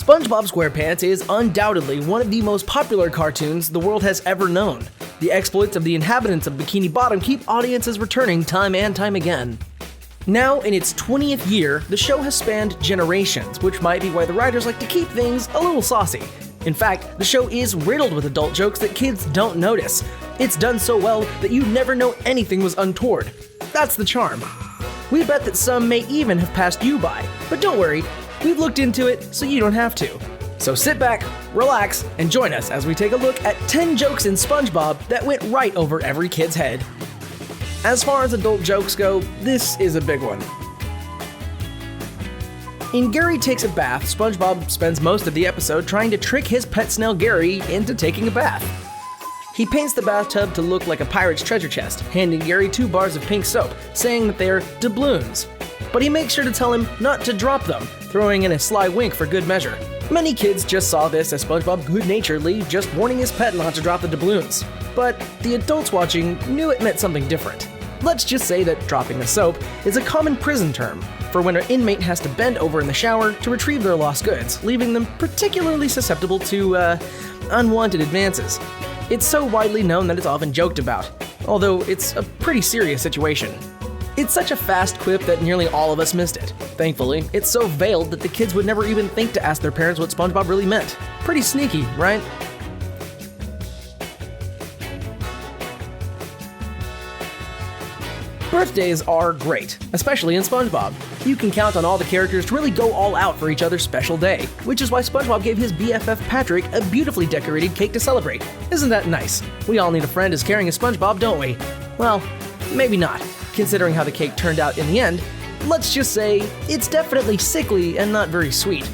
SpongeBob Squarepants is undoubtedly one of the most popular cartoons the world has ever known. The exploits of the inhabitants of Bikini Bottom keep audiences returning time and time again. Now, in its 20th year, the show has spanned generations, which might be why the writers like to keep things a little saucy. In fact, the show is riddled with adult jokes that kids don't notice. It's done so well that you never know anything was untoward. That's the charm. We bet that some may even have passed you by, but don't worry, we've looked into it so you don't have to. So sit back, relax, and join us as we take a look at 10 jokes in SpongeBob that went right over every kid's head. As far as adult jokes go, this is a big one. In Gary Takes a Bath, SpongeBob spends most of the episode trying to trick his pet snail Gary into taking a bath. He paints the bathtub to look like a pirate's treasure chest, handing Gary 2 bars of pink soap, saying that they're doubloons. But he makes sure to tell him not to drop them, throwing in a sly wink for good measure. Many kids just saw this as SpongeBob good-naturedly just warning his pet not to drop the doubloons. But the adults watching knew it meant something different. Let's just say that dropping the soap is a common prison term for when an inmate has to bend over in the shower to retrieve their lost goods, leaving them particularly susceptible to, unwanted advances. It's so widely known that it's often joked about, although it's a pretty serious situation. It's such a fast quip that nearly all of us missed it. Thankfully, it's so veiled that the kids would never even think to ask their parents what SpongeBob really meant. Pretty sneaky, right? Birthdays are great, especially in SpongeBob. You can count on all the characters to really go all out for each other's special day, which is why SpongeBob gave his BFF Patrick a beautifully decorated cake to celebrate. Isn't that nice? We all need a friend as caring as SpongeBob, don't we? Well, maybe not, considering how the cake turned out in the end. Let's just say it's definitely sickly and not very sweet.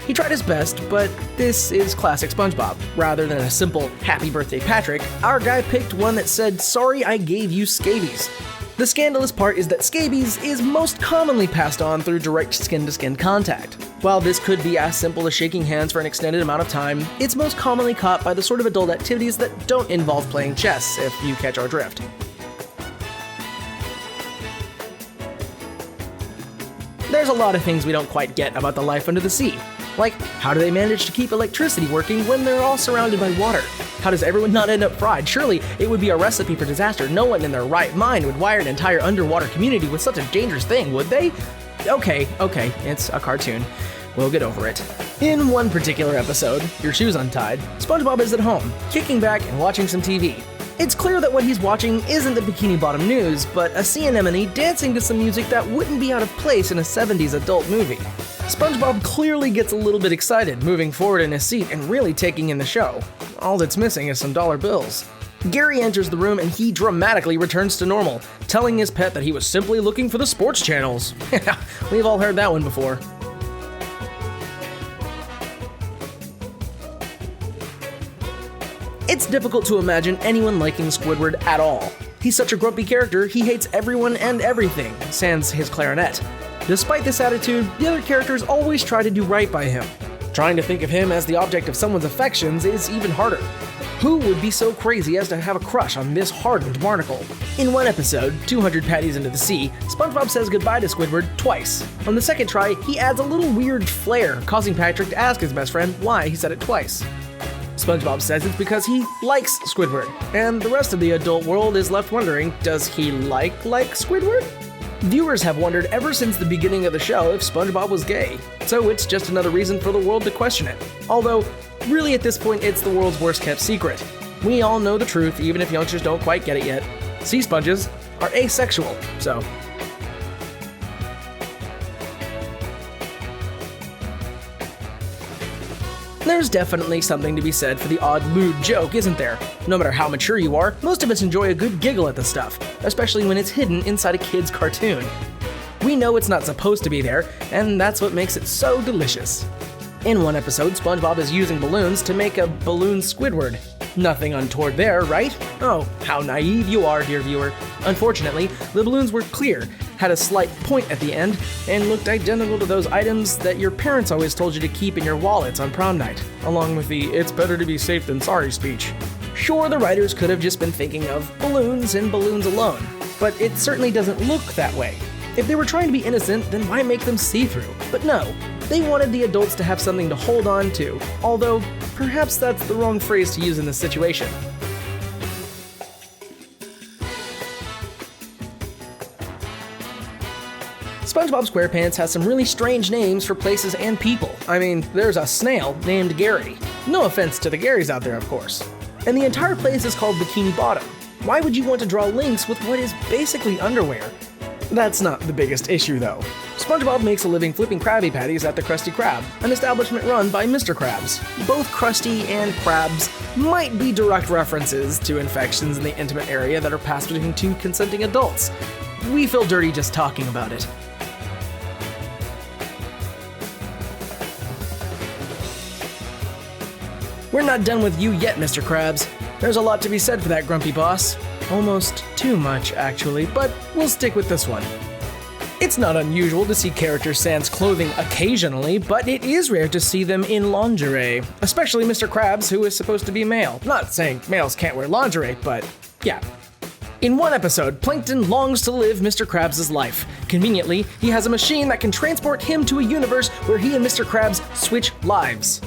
He tried his best, but this is classic SpongeBob. Rather than a simple "Happy Birthday, Patrick," our guy picked one that said, "Sorry I gave you scabies." The scandalous part is that scabies is most commonly passed on through direct skin-to-skin contact. While this could be as simple as shaking hands for an extended amount of time, it's most commonly caught by the sort of adult activities that don't involve playing chess, if you catch our drift. There's a lot of things we don't quite get about the life under the sea. Like, how do they manage to keep electricity working when they're all surrounded by water? How does everyone not end up fried? Surely it would be a recipe for disaster. No one in their right mind would wire an entire underwater community with such a dangerous thing, would they? Okay, it's a cartoon. We'll get over it. In one particular episode, Your Shoes Untied, SpongeBob is at home, kicking back and watching some TV. It's clear that what he's watching isn't the Bikini Bottom news, but a sea anemone dancing to some music that wouldn't be out of place in a 70s adult movie. SpongeBob clearly gets a little bit excited, moving forward in his seat and really taking in the show. All that's missing is some dollar bills. Gary enters the room and he dramatically returns to normal, telling his pet that he was simply looking for the sports channels. We've all heard that one before. It's difficult to imagine anyone liking Squidward at all. He's such a grumpy character, he hates everyone and everything, sans his clarinet. Despite this attitude, the other characters always try to do right by him. Trying to think of him as the object of someone's affections is even harder. Who would be so crazy as to have a crush on this hardened barnacle? In one episode, 200 Patties Into the Sea, SpongeBob says goodbye to Squidward twice. On the second try, he adds a little weird flair, causing Patrick to ask his best friend why he said it twice. SpongeBob says it's because he likes Squidward, and the rest of the adult world is left wondering, does he like Squidward? Viewers have wondered ever since the beginning of the show if SpongeBob was gay, so it's just another reason for the world to question it. Although, really at this point it's the world's worst kept secret. We all know the truth, even if youngsters don't quite get it yet. Sea sponges are asexual, so... There's definitely something to be said for the odd lewd joke, isn't there? No matter how mature you are, most of us enjoy a good giggle at the stuff, especially when it's hidden inside a kid's cartoon. We know it's not supposed to be there, and that's what makes it so delicious. In one episode, SpongeBob is using balloons to make a balloon Squidward. Nothing untoward there, right? Oh, how naive you are, dear viewer. Unfortunately, the balloons were clear, had a slight point at the end, and looked identical to those items that your parents always told you to keep in your wallets on prom night, along with the "it's better to be safe than sorry" speech. Sure, the writers could have just been thinking of balloons and balloons alone, but it certainly doesn't look that way. If they were trying to be innocent, then why make them see-through? But no, They wanted the adults to have something to hold on to, although perhaps that's the wrong phrase to use in this situation. SpongeBob Squarepants has some really strange names for places and people. I mean, there's a snail named Gary. No offense to the Garys out there, of course. And the entire place is called Bikini Bottom. Why would you want to draw links with what is basically underwear? That's not the biggest issue, though. SpongeBob makes a living flipping Krabby Patties at the Krusty Krab, an establishment run by Mr. Krabs. Both Krusty and Krabs might be direct references to infections in the intimate area that are passed between two consenting adults. We feel dirty just talking about it. We're not done with you yet, Mr. Krabs. There's a lot to be said for that grumpy boss. Almost too much, actually, but we'll stick with this one. It's not unusual to see characters sans clothing occasionally, but it is rare to see them in lingerie, especially Mr. Krabs, who is supposed to be male. Not saying males can't wear lingerie, but yeah. In one episode, Plankton longs to live Mr. Krabs' life. Conveniently, he has a machine that can transport him to a universe where he and Mr. Krabs switch lives.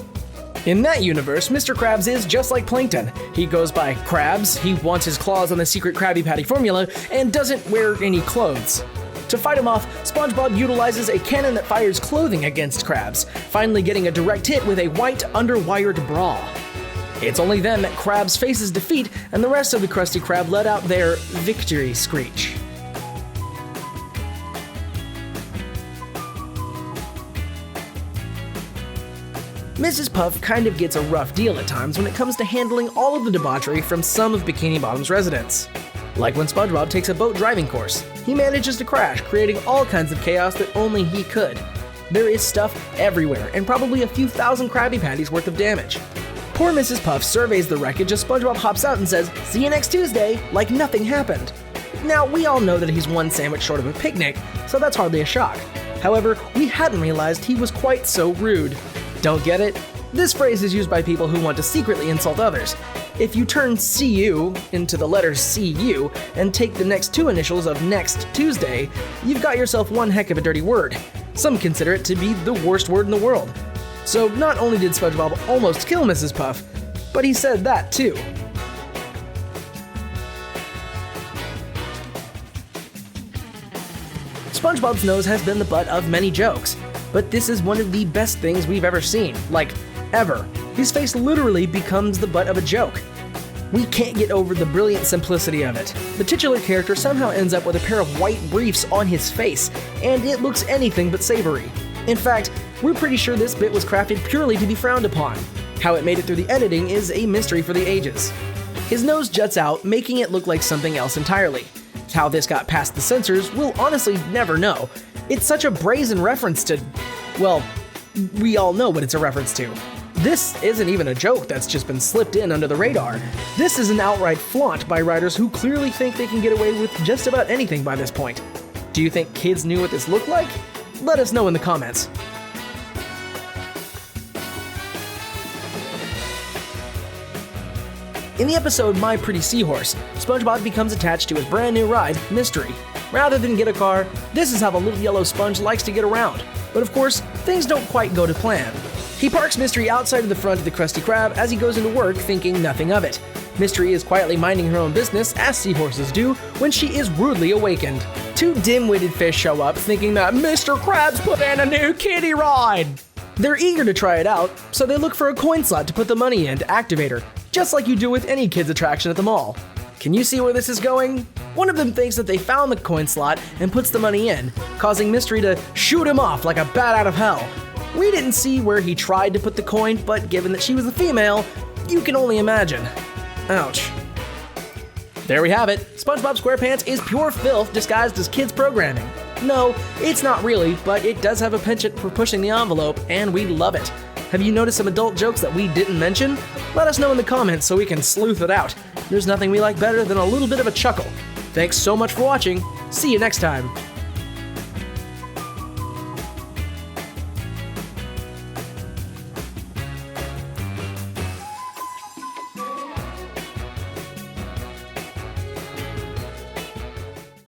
In that universe, Mr. Krabs is just like Plankton. He goes by Krabs, he wants his claws on the secret Krabby Patty formula, and doesn't wear any clothes. To fight him off, SpongeBob utilizes a cannon that fires clothing against Krabs, finally getting a direct hit with a white underwired bra. It's only then that Krabs faces defeat, and the rest of the Krusty Krab let out their victory screech. Mrs. Puff kind of gets a rough deal at times when it comes to handling all of the debauchery from some of Bikini Bottom's residents. Like when SpongeBob takes a boat driving course. He manages to crash, creating all kinds of chaos that only he could. There is stuff everywhere, and probably a few thousand Krabby Patties worth of damage. Poor Mrs. Puff surveys the wreckage as SpongeBob hops out and says, "See you next Tuesday," like nothing happened. Now, we all know that he's one sandwich short of a picnic, so that's hardly a shock. However, we hadn't realized he was quite so rude. Don't get it? This phrase is used by people who want to secretly insult others. If you turn CU into the letter CU and take the next two initials of next Tuesday, you've got yourself one heck of a dirty word. Some consider it to be the worst word in the world. So not only did SpongeBob almost kill Mrs. Puff, but he said that too. SpongeBob's nose has been the butt of many jokes, but this is one of the best things we've ever seen, like, ever. His face literally becomes the butt of a joke. We can't get over the brilliant simplicity of it. The titular character somehow ends up with a pair of white briefs on his face, and it looks anything but savory. In fact, we're pretty sure this bit was crafted purely to be frowned upon. How it made it through the editing is a mystery for the ages. His nose juts out, making it look like something else entirely. How this got past the censors, we'll honestly never know. It's such a brazen reference to, well, we all know what it's a reference to. This isn't even a joke that's just been slipped in under the radar. This is an outright flaunt by writers who clearly think they can get away with just about anything by this point. Do you think kids knew what this looked like? Let us know in the comments. In the episode My Pretty Seahorse, SpongeBob becomes attached to his brand new ride, Mystery. Rather than get a car, this is how the little yellow sponge likes to get around. But of course, things don't quite go to plan. He parks Mystery outside of the front of the Krusty Krab as he goes into work thinking nothing of it. Mystery is quietly minding her own business, as seahorses do, when she is rudely awakened. Two dim-witted fish show up thinking that Mr. Krabs put in a new kiddie ride. They're eager to try it out, so they look for a coin slot to put the money in to activate her, just like you do with any kids attraction at the mall. Can you see where this is going? One of them thinks that they found the coin slot and puts the money in, causing Mystery to shoot him off like a bat out of hell. We didn't see where he tried to put the coin, but given that she was a female, you can only imagine. Ouch. There we have it. SpongeBob Squarepants is pure filth disguised as kids programming. No, it's not really, but it does have a penchant for pushing the envelope, and we love it. Have you noticed some adult jokes that we didn't mention? Let us know in the comments so we can sleuth it out. There's nothing we like better than a little bit of a chuckle. Thanks so much for watching. See you next time.